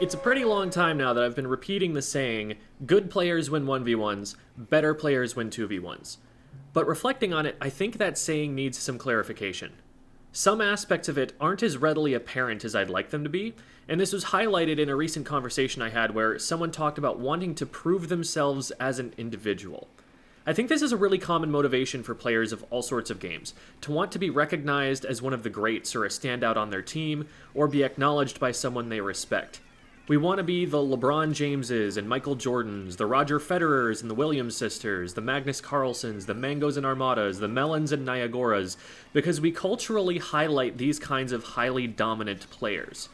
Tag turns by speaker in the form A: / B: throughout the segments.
A: It's a pretty long time now that I've been repeating the saying, good players win 1v1s, better players win 2v1s. But reflecting on it, I think that saying needs some clarification. Some aspects of it aren't as readily apparent as I'd like them to be, and this was highlighted in a recent conversation I had where someone talked about wanting to prove themselves as an individual. I think this is a really common motivation for players of all sorts of games, to want to be recognized as one of the greats or a standout on their team, or be acknowledged by someone they respect. We want to be the LeBron Jameses and Michael Jordans, the Roger Federers and the Williams sisters, the Magnus Carlsens, the Mangos and Armadas, the Mellons and Niagaras, because we culturally highlight these kinds of highly dominant players.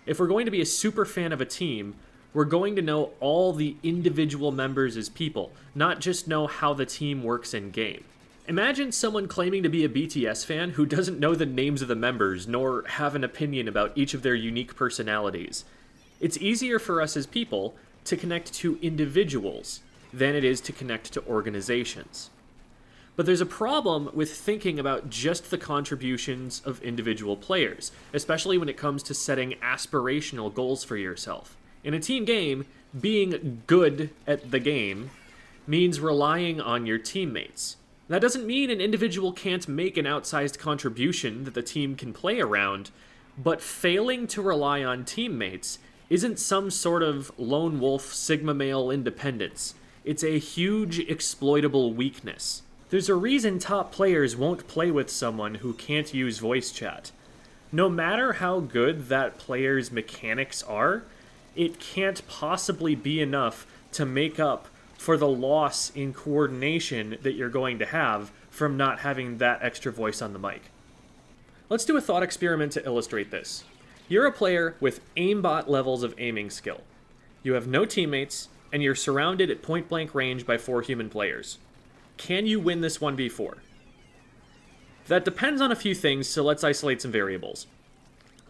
A: If we're going to be a super fan of a team, we're going to know all the individual members as people, not just know how the team works in game. Imagine someone claiming to be a BTS fan who doesn't know the names of the members, nor have an opinion about each of their unique personalities. It's easier for us as people to connect to individuals than it is to connect to organizations. But there's a problem with thinking about just the contributions of individual players, especially when it comes to setting aspirational goals for yourself. In a team game, being good at the game means relying on your teammates. That doesn't mean an individual can't make an outsized contribution that the team can play around, but failing to rely on teammates isn't some sort of lone wolf sigma male independence. It's a huge exploitable weakness. There's a reason top players won't play with someone who can't use voice chat. No matter how good that player's mechanics are, it can't possibly be enough to make up for the loss in coordination that you're going to have from not having that extra voice on the mic. Let's do a thought experiment to illustrate this. You're a player with aimbot levels of aiming skill. You have no teammates, and you're surrounded at point-blank range by 4 human players. Can you win this 1v4? That depends on a few things, so let's isolate some variables.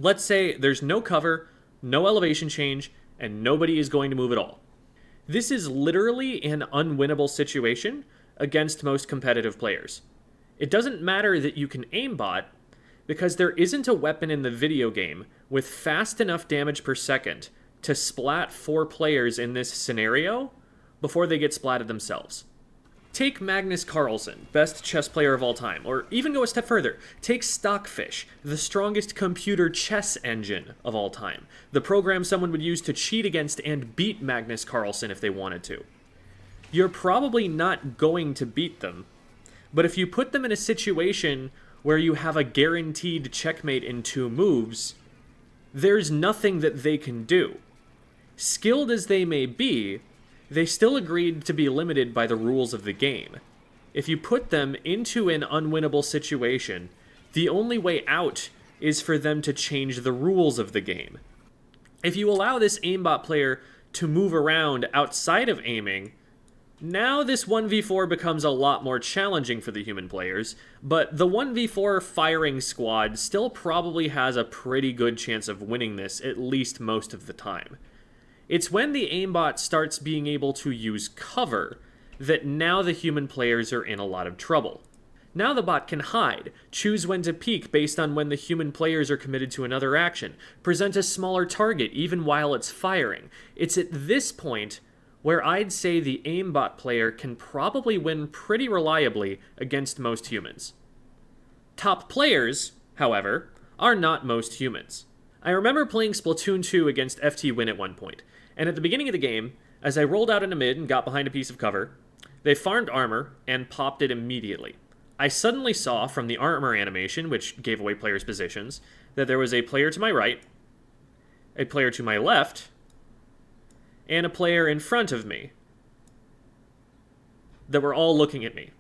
A: Let's say there's no cover, no elevation change, and nobody is going to move at all. This is literally an unwinnable situation against most competitive players. It doesn't matter that you can aimbot, because there isn't a weapon in the video game with fast enough damage per second to splat 4 players in this scenario before they get splatted themselves. Take Magnus Carlsen, best chess player of all time, or even go a step further, take Stockfish, the strongest computer chess engine of all time, the program someone would use to cheat against and beat Magnus Carlsen if they wanted to. You're probably not going to beat them, but if you put them in a situation where you have a guaranteed checkmate in 2 moves, there's nothing that they can do. Skilled as they may be, they still agreed to be limited by the rules of the game. If you put them into an unwinnable situation, the only way out is for them to change the rules of the game. If you allow this aimbot player to move around outside of aiming, now this 1v4 becomes a lot more challenging for the human players, but the 1v4 firing squad still probably has a pretty good chance of winning this at least most of the time. It's when the aimbot starts being able to use cover that now the human players are in a lot of trouble. Now the bot can hide, choose when to peek based on when the human players are committed to another action, present a smaller target even while it's firing. It's at this point where I'd say the aimbot player can probably win pretty reliably against most humans. Top players, however, are not most humans. I remember playing Splatoon 2 against FT Win at one point, and at the beginning of the game, as I rolled out into mid and got behind a piece of cover, they farmed armor and popped it immediately. I suddenly saw from the armor animation, which gave away players' positions, that there was a player to my right, a player to my left, and a player in front of me that were all looking at me.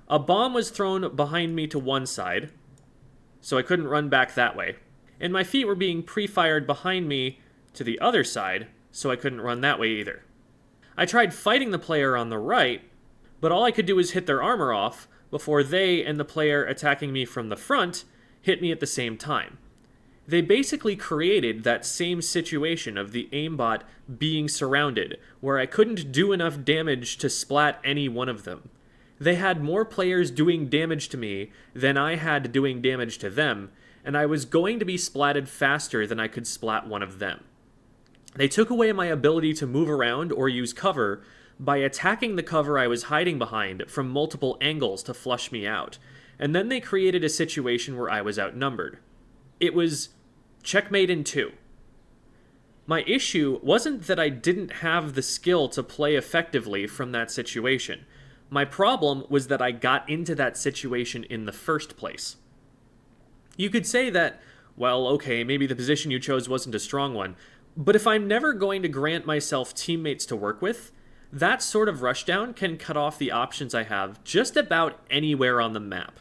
A: A bomb was thrown behind me to one side, so I couldn't run back that way, and my feet were being pre-fired behind me to the other side, so I couldn't run that way either. I tried fighting the player on the right, but all I could do was hit their armor off before they and the player attacking me from the front hit me at the same time. They basically created that same situation of the aimbot being surrounded, where I couldn't do enough damage to splat any one of them. They had more players doing damage to me than I had doing damage to them, and I was going to be splatted faster than I could splat one of them. They took away my ability to move around or use cover by attacking the cover I was hiding behind from multiple angles to flush me out, and then they created a situation where I was outnumbered. It was checkmate in 2. My issue wasn't that I didn't have the skill to play effectively from that situation. My problem was that I got into that situation in the first place. You could say that, well, okay, maybe the position you chose wasn't a strong one, but if I'm never going to grant myself teammates to work with, that sort of rushdown can cut off the options I have just about anywhere on the map.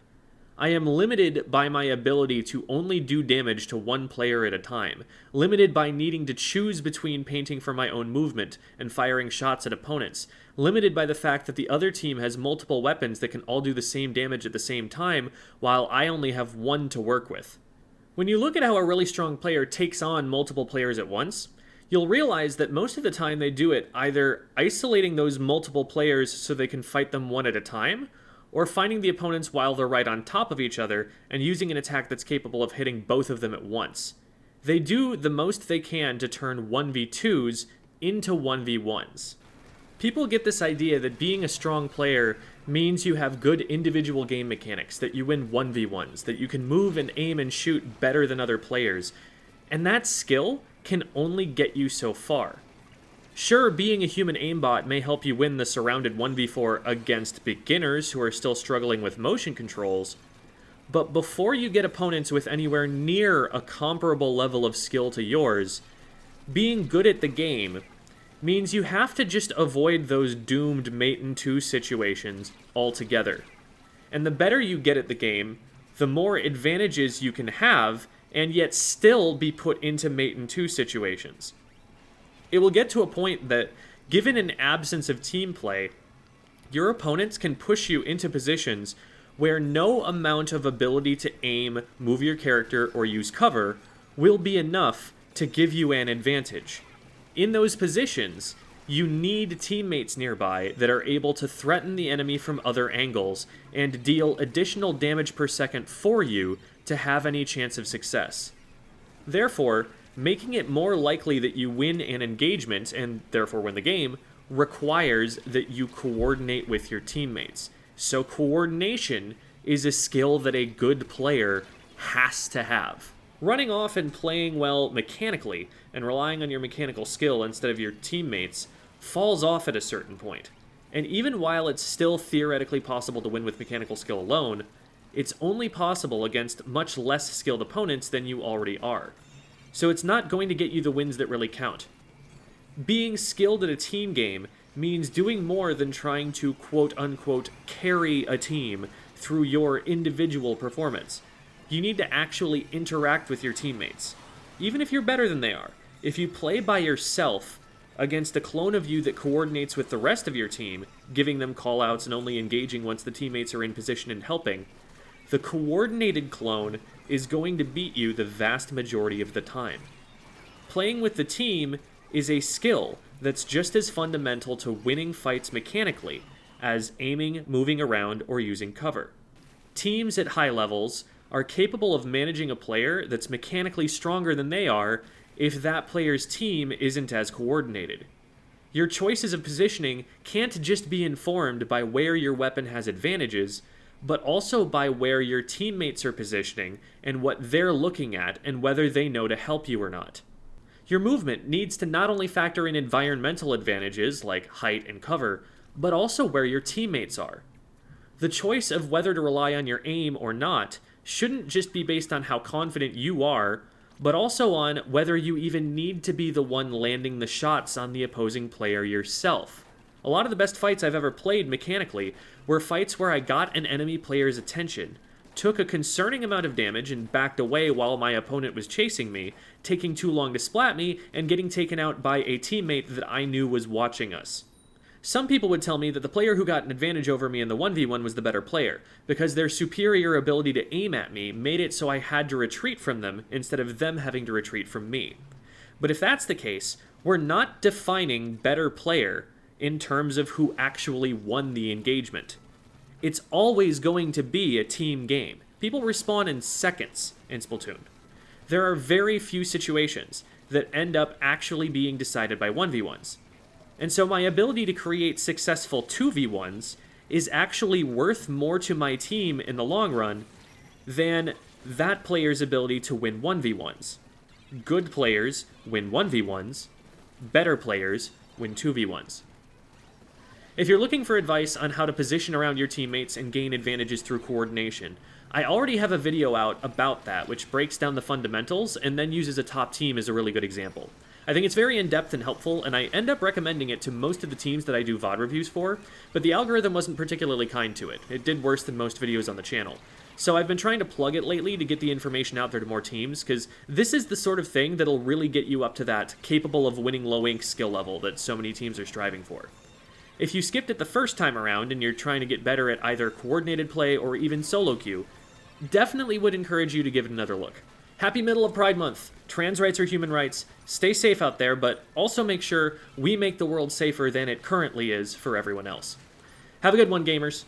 A: I am limited by my ability to only do damage to one player at a time, limited by needing to choose between painting for my own movement and firing shots at opponents, limited by the fact that the other team has multiple weapons that can all do the same damage at the same time, while I only have one to work with. When you look at how a really strong player takes on multiple players at once, you'll realize that most of the time they do it either isolating those multiple players so they can fight them one at a time, or finding the opponents while they're right on top of each other and using an attack that's capable of hitting both of them at once. They do the most they can to turn 1v2s into 1v1s. People get this idea that being a strong player means you have good individual game mechanics, that you win 1v1s, that you can move and aim and shoot better than other players, and that skill can only get you so far. Sure, being a human aimbot may help you win the surrounded 1v4 against beginners who are still struggling with motion controls, but before you get opponents with anywhere near a comparable level of skill to yours, being good at the game means you have to just avoid those doomed mate in 2 situations altogether. And the better you get at the game, the more advantages you can have, and yet still be put into mate in 2 situations. It will get to a point that, given an absence of team play, your opponents can push you into positions where no amount of ability to aim, move your character, or use cover will be enough to give you an advantage. In those positions, you need teammates nearby that are able to threaten the enemy from other angles and deal additional damage per second for you to have any chance of success. Therefore, making it more likely that you win an engagement, and therefore win the game, requires that you coordinate with your teammates. So coordination is a skill that a good player has to have. Running off and playing well mechanically, and relying on your mechanical skill instead of your teammates, falls off at a certain point. And even while it's still theoretically possible to win with mechanical skill alone, it's only possible against much less skilled opponents than you already are. So it's not going to get you the wins that really count. Being skilled at a team game means doing more than trying to quote-unquote carry a team through your individual performance. You need to actually interact with your teammates. Even if you're better than they are, if you play by yourself against a clone of you that coordinates with the rest of your team, giving them callouts and only engaging once the teammates are in position and helping, the coordinated clone is going to beat you the vast majority of the time. Playing with the team is a skill that's just as fundamental to winning fights mechanically as aiming, moving around, or using cover. Teams at high levels are capable of managing a player that's mechanically stronger than they are if that player's team isn't as coordinated. Your choices of positioning can't just be informed by where your weapon has advantages, but also by where your teammates are positioning and what they're looking at and whether they know to help you or not. Your movement needs to not only factor in environmental advantages like height and cover, but also where your teammates are. The choice of whether to rely on your aim or not shouldn't just be based on how confident you are, but also on whether you even need to be the one landing the shots on the opposing player yourself. A lot of the best fights I've ever played mechanically were fights where I got an enemy player's attention, took a concerning amount of damage and backed away while my opponent was chasing me, taking too long to splat me, and getting taken out by a teammate that I knew was watching us. Some people would tell me that the player who got an advantage over me in the 1v1 was the better player, because their superior ability to aim at me made it so I had to retreat from them instead of them having to retreat from me. But if that's the case, we're not defining better player in terms of who actually won the engagement. It's always going to be a team game. people respawn in seconds in Splatoon. There are very few situations that end up actually being decided by 1v1s. And so my ability to create successful 2v1s is actually worth more to my team in the long run than that player's ability to win 1v1s. Good players win 1v1s, better players win 2v1s. If you're looking for advice on how to position around your teammates and gain advantages through coordination, I already have a video out about that, which breaks down the fundamentals and then uses a top team as a really good example. I think it's very in-depth and helpful, and I end up recommending it to most of the teams that I do VOD reviews for, but the algorithm wasn't particularly kind to it. It did worse than most videos on the channel. So I've been trying to plug it lately to get the information out there to more teams, because this is the sort of thing that'll really get you up to that capable of winning low ink skill level that so many teams are striving for. If you skipped it the first time around and you're trying to get better at either coordinated play or even solo queue, definitely would encourage you to give it another look. Happy middle of Pride Month. Trans rights are human rights. Stay safe out there, but also make sure we make the world safer than it currently is for everyone else. Have a good one, gamers.